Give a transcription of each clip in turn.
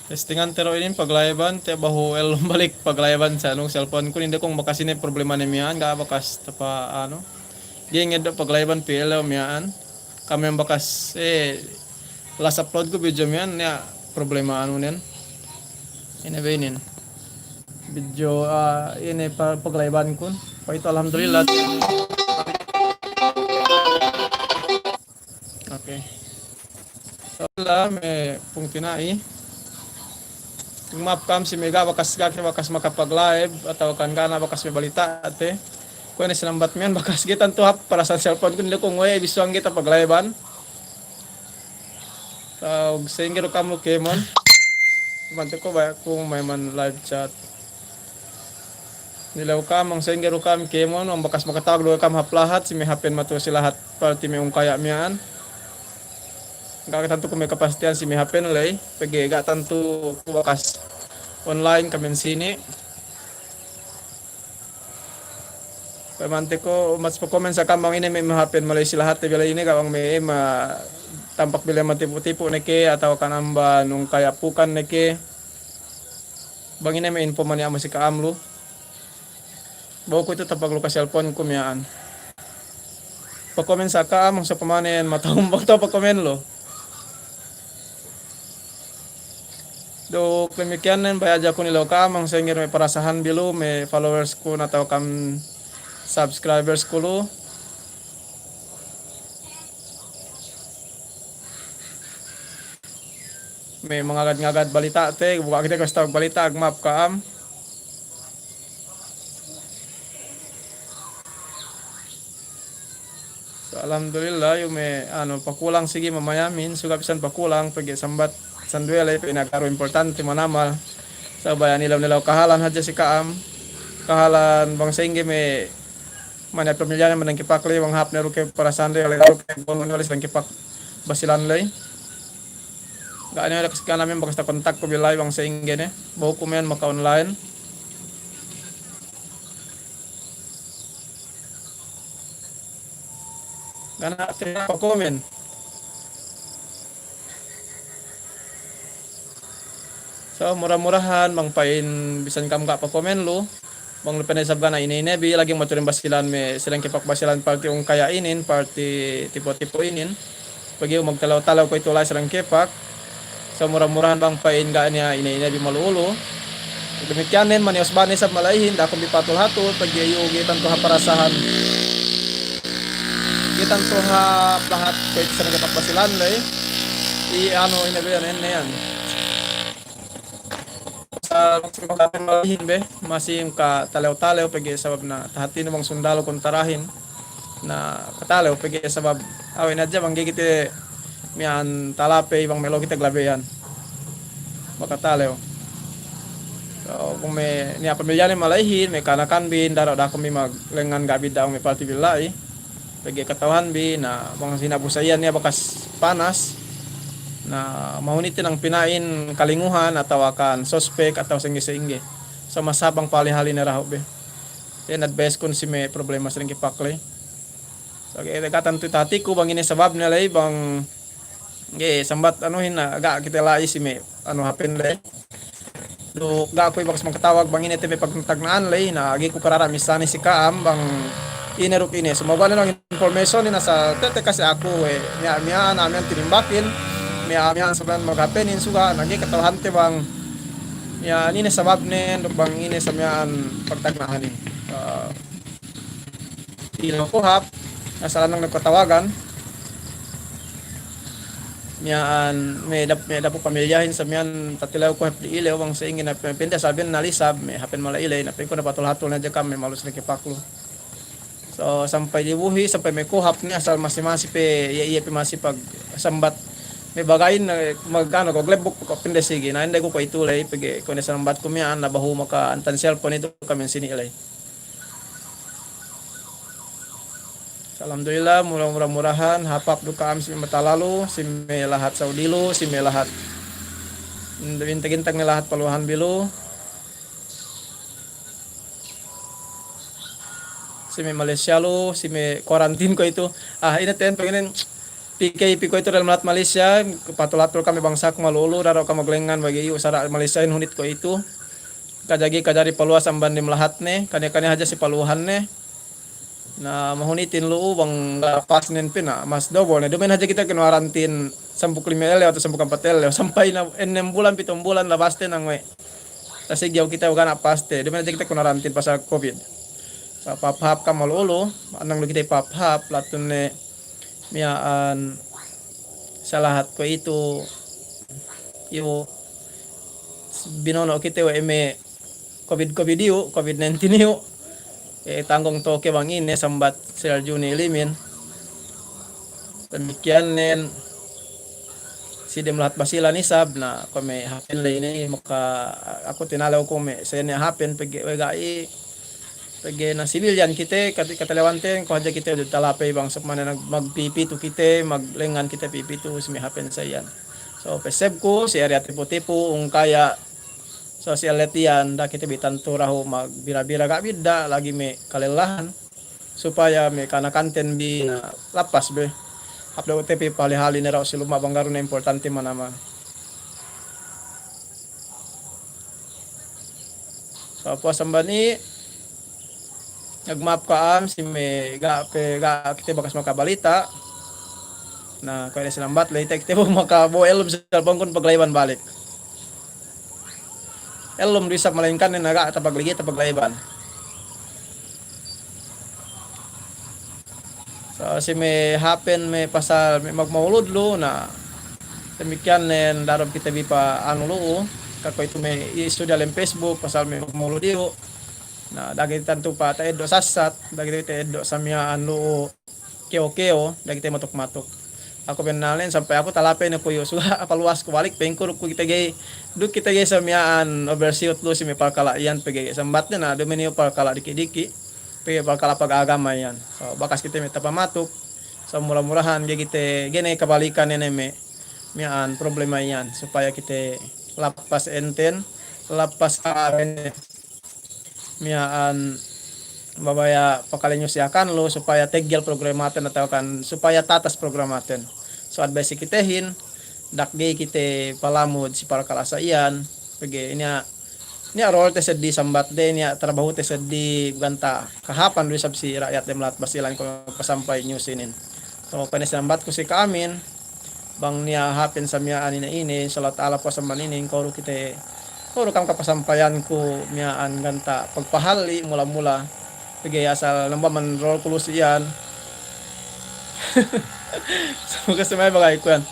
Testingan tero ini paglayaban te bahu el balik paglayaban sa anong cellphone ko hindi kong makasine problema ni miyan ga bakas tapa ano. Di nged paglayaban PL miyan. Kami ang bakas last upload ko video miyan ya problema ano nen. Ini benin. Video ini paglayaban ko. Pa ito alhamdulillah. Okay. So la may pung tinai. Kung mapcam si Mega bakas makapag-live atau kan kana bakas may balita ate. Kung ano silang batman bakas gitan to hap para sa cellphone ko nila kung way bisuang kita pag-livean. So singiro kamo kemon. Bantu ko ba kung may man live chat. Nilaw kam ang singiro kam kemon ang bakas makatawag do kam haplahat si may hapen mato si lahat party may kaya miyan. Tanto kung may kapasitian si may hapen lay pagi ga tanto bakas online kami sini. Pamante ko mas pa-comment sa kamang ini may happen malay sila lahat bila ini kawang may tampak bila matipu-tipu neke atau kanamba nung kaya pukan neke bang ini may info man niya si kaamlo bawa ko ito tapag luka cellphone ko miyaan pa-comment sa kaamang sa pamanin matahumbang to pa-comment lo do klimikyanen bayaja ko nilaw kamang sa ingir may parasahan bilo may followers ko na tao kam subscribers ko lo may mga agad-agad balita te buka kita ko balita agmap kaam so alhamdulillah yung may pakulang sige mamaya min suga pisan pakulang pagi sambat sanduel ay pinagkaro importante manamal sa bayan nilaw kahalan hadya si kaam kahalan bang singge may mana pamilya naman ng kipakli wang hap na ruke para sande alay ruke bolon walis ng kipak basilan lay gaano na kasi namin bakas ta kontak ko bilay wang singge ne bawo ko men maka online gana tina pa komen so murah-murahan mangpain bisan kam ka pa komen lo bang lupa na sabga na ini laging maturin basilan may silang kipak basilan party yung kaya inin party tipo-tipo inin pag yung magtalaw-talaw ko ito lang silang kipak so murah-murahan bang pain ga niya ini maluulo dumikyanin manios bani sa malayin da akong bipatul-hatul pag yung gitan to ha parasahan gitan to ha lahat ko ito sa kipak basilan lay inabi yan magsipagatang malahin be masim ka talaw-talaw pagi sabab na tahati namang sundalo kung tarahin na katalaw pagi sabab awin adya bang gigiti miyan talape ibang melo kita glabeyan makatalaw so kung may niya pamilya ni malahin may kanakan bin daraw da kami maglengan gabi daw may party bilay pagi katawan bin na bang sinabusayan niya bakas panas na mahunitin ang pinain kalinguhan atau akan sospek atau singge-singge so masabang palihali na raho be yan advice kun si may problema sa kipakli so katan tu tati ko bang ini sabab nilay bang sambat anuhin na aga kita lai si may happen lay do ga ko bakas magkatawag bang ini TV pagtagnaan lay na agi ko karara misani si kaam bang ineruk ini sumoga na lang information ni nasa tete kasi ako miya namin tinimbakin miya saban magapenin suga nagi katawhante bang ya ini sabab nen bang ini samyan pagtagnahan ni ilaw ko hap nasa lang nagkatawagan miyaan may dapo pamilyahin sa miyan tatilaw ko hap di ilaw bang sa ingin na pinta sabihin nalisab may hapen mala ilay na pin ko na patulhatol na dyan kami malus na kipaklo so sampai dibuhi sampai may kuhap ni asal masih pe iya pe masih pag sambat may bagayin na magkano ko glebok ko pinde sige na hindi ko itulay pag ko na sambat ko miyan na bahu maka antan cellphone ito kami sini ilay so, alhamdulillah murah-murahan hapap duka am si matalalu si may lahat saudilo si may lahat intag-intag na lahat paluhan bilo si may Malaysia lo si may quarantine ko ito inatin pag inin PKP ko ito rin malat Malaysia, patulatul kami bangsa malulu daro ka maglengan bagi usara Malaysia hunit ko itu. Kajagi kajari paluas ang bandim lahat ne, kanya-kanya haja si paluhan ne. Na mahunitin loo bang pas nen pina mas double ne. Dumen haja kita kinwarantin 15 atau 14 sampai na 6 bulan 7 bulan labaste nang we. Tasig yaw kita uga na paste. Dumen haja kita kinwarantin pasal COVID. Sa paphap ka malulu, anang lu kita paphap latun ne miyaan sa lahat ko itu yo binono kita eme COVID yu, COVID-19 yu tanggung toke bang ini sambat Sir Juni Limin demikian nen si demlat basilan isab na kome hapen le ini maka aku tinalaw ko me sa ne hapen pag wegai pag na civilian kita katalawanten ko haja kita talapay bang sa man magpipitu kita maglengan kita pipitu simi hapen sa yan so peseb ko si area tipo-tipo ung kaya social letian da kita bitanto raho magbira-bira ka bidda lagi me kalelahan supaya me kana kanten bi na lapas be hapda UTP palihali na raw si luma banggaron na importante manama so po sambani nagmap ka am si me ga kita bakas makabalita na kaya silambat lay kita makaboel sa bangkon paglayban balik elom risap malainkan ni naga tapagligi tapaglayban so si me happen me pasal me magmaulod lo na demikian nen darab kita bi pa anu lo kako itu me isudal em Facebook pasal me magmaulod dio na dagi tantu pa ta edo sasat dagi ta edo samia anu keo dagi ta matuk-matuk ako benalen sampai aku talapay na kuyo suha paluas ko balik pengkur ko kita gay duk kita gay samiaan overshoot lo si me palkala yan pagay sambat na dominio palkala diki-diki pagay palkala pag-agama yan so bakas kita me tapamatuk so murah-murahan gay kita gene kabalikan nene me miaan problema yan supaya kita lapas enten lapas aren miyaan babaya pakalinyo siakan lo supaya tegyal programaten atau kan supaya tatas programaten so advice kitehin dakgay kite palamod si para kalasaian pagi ini role tesed di sambat de niya trabaho tesed di ganta kahapan do si rakyat demlat basilan ko pasampay news inin so panes sambat ko si kaamin bang niya happen sa miyaan ini salat ala po sa maninin koro kite koro kam kapasampayan ko miyaan ganta pagpahali mula-mula pagay asal namba man roll kulus iyan so kasi may bagay ko yan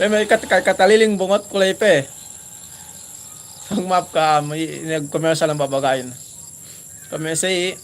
may kataliling bungot kulay pe pag map ka may nag-commercial ang babagayin kami say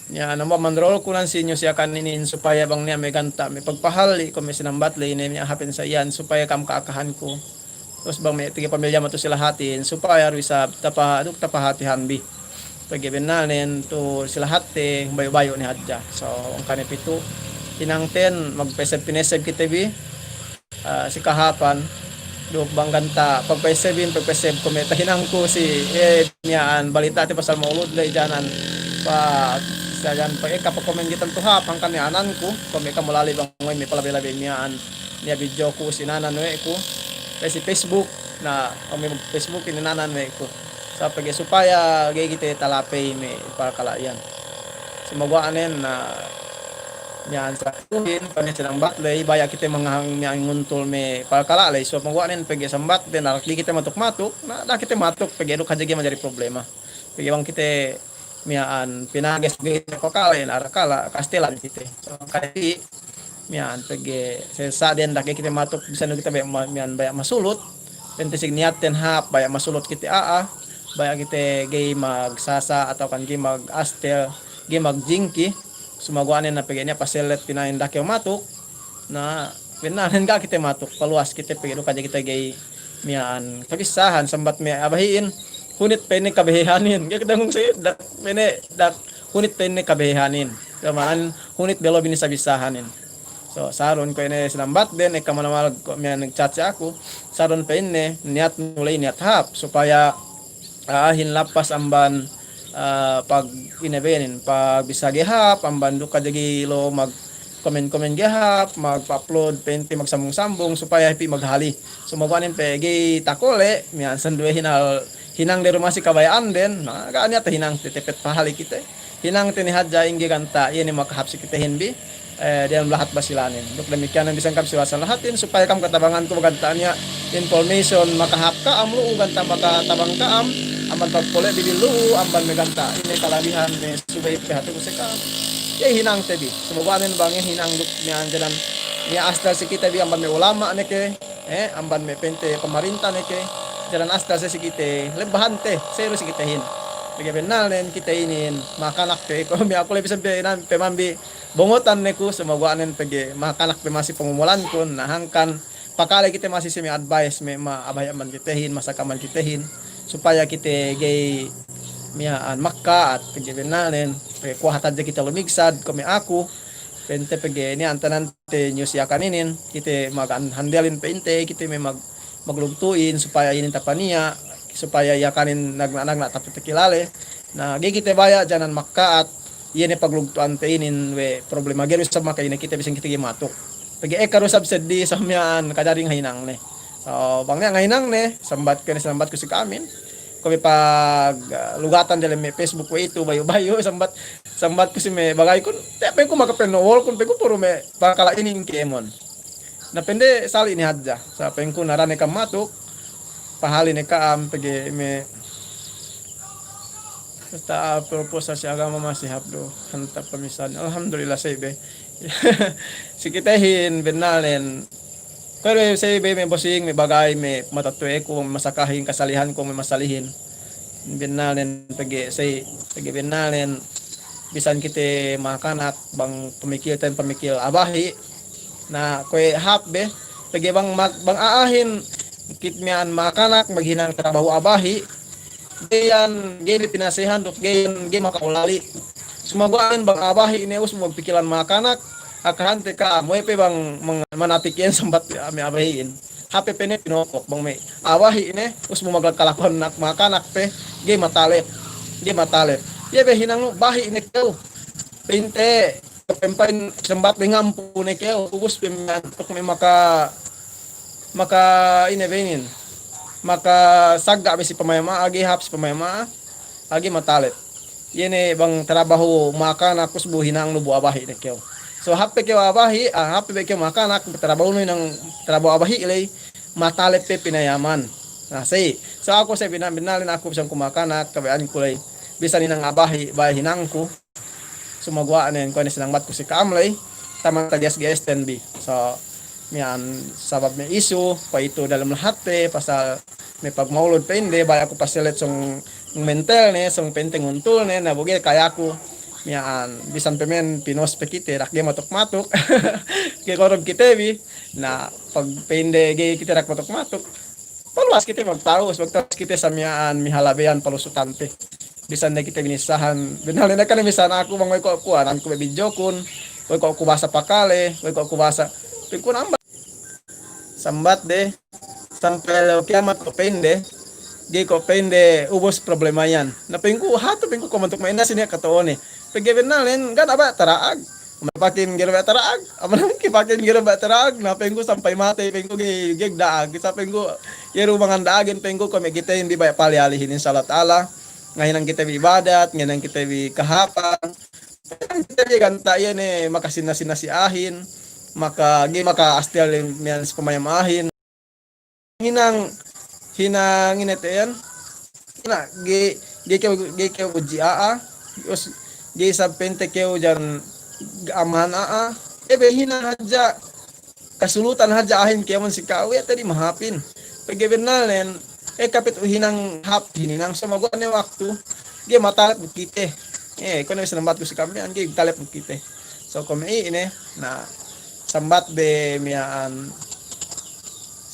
niya namba man roll kulan sinyo siya kaninin supaya bang niya may ganta may pagpahali kami sinambat lay niya happen sa iyan supaya kam kaakahan ko tapos bang may tiga pamilya mato sila hatin supaya sa tapahatihan bi pag-ibinanin to sila hati bayo-bayo ni hadja so ang kanipito tinangten magpeseb-pineseb kita bi si kahapan do bang ganta pagpesebin kumeta hinang ko si niyaan balita ti pasal maulod lay janan pa sagan pa kapag-comment gitan to hapang kanianan ko kami kamulali bang may palabi-labi niyaan niya video ko sinanan we ko kasi Facebook na kami Facebook ininanan we ko sa pag supaya gay kita talapay me para kalayan sumagwaanen na yan sa tuhin panis silang batlay baya kita mga nguntol me para kalalay so magwaanen pag sambat din na kita matuk-matuk na kita matuk pag eduk hadjagi majari problema pag bang kita miyaan pinages kita ko kalayan arakala kastelan kita so kaya miyaan pag sa din da kita matuk bisa kita miyaan baya masulut tentisig niaten hap baya masulut kita baya kita gay magsasa atau kan gay mag-astel gay magjingki sumagwanin na pagyan niya paselet pinain dakyaw matuk na pinanin ka kita matuk paluas kita pagyan ka kita gay miyaan kabisahan sambat may abahiin hunit pa ini kabehanin kaya kita ngung sa'yo hunit pa ini kabehanin kamanan hunit belo binisabisahanin so saron ko ini sinambat din kamanamal may nagchat siya ako saron pa ini niat mulay niat hap supaya hinlapas amban pag inebenin pag bisagihap amban do kadagi lo comment gihap, magpa-upload pente magsambong-sambong supaya happy maghali. So magwanin pegi takole, miyan sandwe hinang de rumah si kabayaan din, gaanya ta hinang titipet pahali kita. Hinang tinihadja inggi kanta ini makahap si kita hinbi. Diyan lahat basilanin. Duk demikian ang bisang kapsiwasan lahatin supaya kam katabangan ko magantanya information makahap ka amlo uganta makatabang ka amban pagpole bibilu amban meganta ini kalabihan ni subay pihati ko sa hinang tebi sumugwanin bangin hinang duk ni anjalan ni astal si kita bi amban me ulama neke amban me pente pemerintah neke jalan astal si kita lebahante zero si kita hin bagaimana kita ini makanak te ko mi ako lebih sampai nan pemambi bongotan neku sumugwanin pagi makanak pe masih pengumulan kun nahangkan pakala kita masih semi advice me maabayaman kitahin masakaman kitahin supaya kita gay miaan makka at pagibinanin kuha tadya kita lumigsad kami aku pente pagi ni antanan te news ya kaninin kita handalin pente kita may maglugtuin supaya ini tapania supaya ya kanin nagna tapos kilale na gay kita baya janan makka at yene paglugtuan te inin we problema gero sa maka ini kita bising kita gimatok pagi karo subsidy sa mian kadaring hinang ne so bangnya ngahinang ne sambat ko si kamin kami pag lugatan dala may Facebook ko ito bayo sambat ko si me bagay ko tepe ko makapenol kun pego puro me bakala ining kemon napende sali ni hadja sa pen ko narane kam matok pahali ne kaam pagi me basta proposal si agama masih hapdo hanta pamisan alhamdulillah sebe sikitahin benalen pero say may bossing may bagay may matatue ko masakahin kasalihan ko may masalihin benalen pagi benalen bisan kita makanak bang pamikil abahi na koy hapbe pagi bang aahin kitmian makanak maghinang trabaho abahi gayan gili pinasehan dok gayan gay makaulali sumaguan bang abahi ini us magpikilan makanak akahante ka mo pe bang manapik yan sambat may abahiin hape pe ne pinokok bang may abahi ini us mo magkalakon nak makanak pe gay matalep ye be hinang bahi ini kau pinte pempain sambat ngampu ne kau us pemian tok may maka ini benin maka sagga besi pamayama agi haps pamayama agi matalet yene bang trabaho makanak us buhinang nubu abahi ne kau so hape keu abahi hape be keu makanak trabaho no nang trabaho abahi ilay matalet pe pinayaman nah say so ako sa binalin ako bisang kumakanak kabayaan ko lay bisan ninang abahi bay hinangko sumagwa nen ko ni sinang mat ko si kamlay tamang tagias GSTNB so mian sabab may isu pa ito dalam lahat pasal may pagmaulod pa hindi bay ako pasilet song mental ne song penteng untul ne nabugi kaya ako mian bisan pemen pinos pe kite rakge matok ke korob kite bi na pag pende ge kite rak matok paluas kite magtaos kite sa mian mihalabean palusutante bisan na kita binisahan binalin na kan misan ako mangoy ko kuan ko video kun ko basa pakale ko basa pikun amba sambat de sampai kiamat ko pende di ko pende ubos problema yan na pengku hato pengku komantok maina sini katoone paggebenalen gan aba taraag mapakin gero ba taraag amana kipakin gero ba taraag na pengku sampai mate pengku gig daag sa pengku yero mga daagin pengku ko megita hindi ba palialihin insyaallah taala ngayon kita ibadat ngayon kita kahapan kita ganta yan makasinasi-nasiahin maka astel yan sa pamayamahin hinang inete yan keu uji us sa pente keu jan aman ebe hinang hadja kasulutan hadja ahin kemon si kawe tadi mahapin paggebernalen kapit hinang hap hininang samago ne waktu dia matalat bukite kono sambat ko si kami ang talep bukite so kami ini na sambat be mian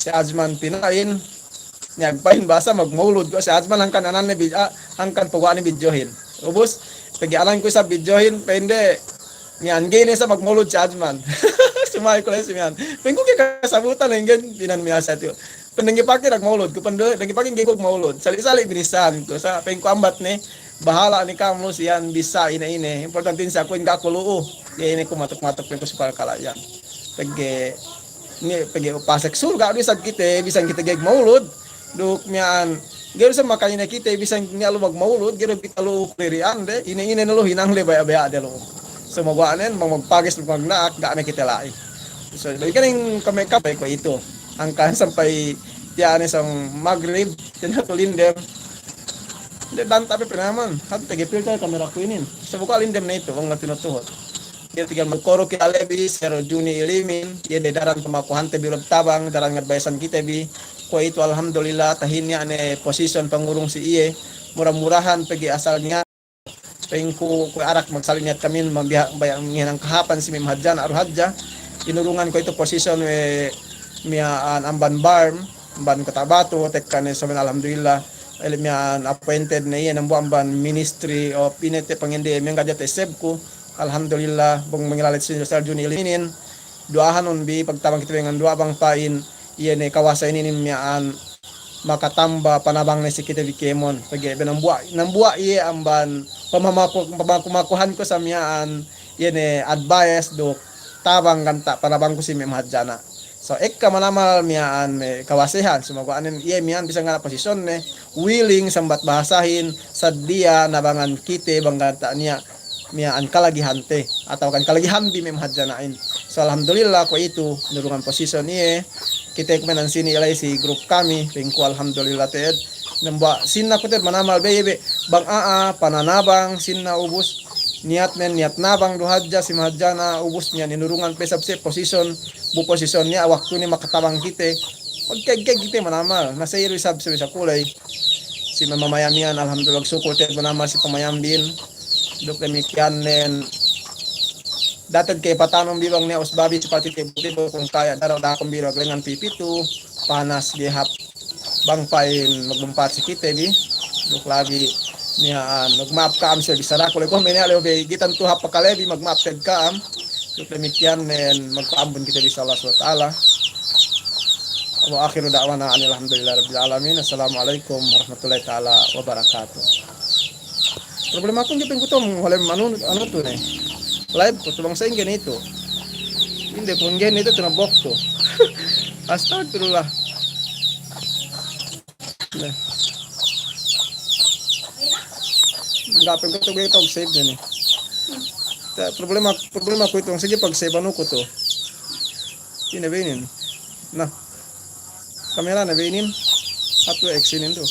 si Azman pinain nyagpain basa magmaulod ko si Azman ang kananan ne angkan pagwani videohin ubos pagialan ko sa videohin pende mian gini sa magmaulod si Azman sumay ko lang si mian pengko kay kasabutan ngen pinan miya sa tiyo pendengi-paki nagmaulod ko pendengi-paki gigog maulod sali-sali binisan ko sa pengko ambat ne bahala ni kamu siyan bisa ine importante sa ko nga ko luo Di ini ko matok-matok ko sa kalayan. Pag pag upasak surga di sad kita bisan kita gag maulud duk mian gero sa makanya kita bisan nga lumag maulud gero kita lu perian de ini no hinang le baya de lo so magwanen magpagis magnaak ga na kita lai so dahil kaning kamay ko ito angkan sampai tiane sang magrib tinatulindem de dan tapi penaman hat pag filter kamera ko inin so buka lindem na ito ang tinutuhot dia tinggal mengkoro kita lebi sero Juni ilimin dia de daran pemakuhan te bilog tabang daran ngadbayasan kita bi ko itu alhamdulillah tahinya ane posisyon pangurung si iye murah-murahan pergi asalnya pengku ko arak magsalingat kami bayang nginang kahapan si Mimhadjan Arhadja inurungan ko itu posisyon miaan amban barm ban Cotabato tekan so alhamdulillah miaan appointed na iye ng buamban Ministry of Pinete Pangindi mengadya te sebku alhamdulillah bung mengilalit si Juni iliminin duahan bi pagtabang kita dengan dua bang pain iya ne kawasan ini miaan makatamba panabang na si kita bikemon pagi benambua iya amban pamakuhan ko sa miaan iya ne advice do tabang ganta panabang ko si Mimhadjana so ekka manamal miaan me kawasehan sumagwaanen iya miaan bisa nga posisyon ne willing sambat bahasahin sadia nabangan kite bang ganta niya miaan kalagihan te atau kan kalagihan bi Mimhadjanain so alhamdulillah ko itu nurungan posisyon niye kita kumenan sini ilay si grup kami pengku alhamdulillah te namba sinna ko te manamal bebe bang pananabang sinna ubus niat nabang duhadja si Mimhadjana ubus niya ninurungan pesab se posisyon bu posisyon niya waktu ni makatabang kita pagkagkag kita manamal nasa iro sab sa kulay si mamayamian alhamdulillah sukul te manamal si pamayambin dok demikian nen datad kay patanong bilang niya usbabi seperti tibo kung kaya daraw da akong biro dengan pipitu panas gihap bangpain magbumpat si kita bi dok lagi niya nagmap ka am siya bisara ko lego mena lebe gitan tuhap pakalebi magmap tag ka am dok demikian nen magpaambon kita bi Allah Subhanahu wa taala wa akhiru da'wana alhamdulillah rabbil alamin assalamualaikum warahmatullahi taala wabarakatuh. Problema akong gipin ko to wala ano to na live ko tubang sa ingin ito hindi kung ingin ito tinabok to astagfirullah gapin ko to ito save na problema ko itong sige pag save ano ko to pinabinin na kamera na binin ato exinin to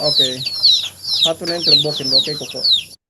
okay. Satu na yung trabokin, okay ko po.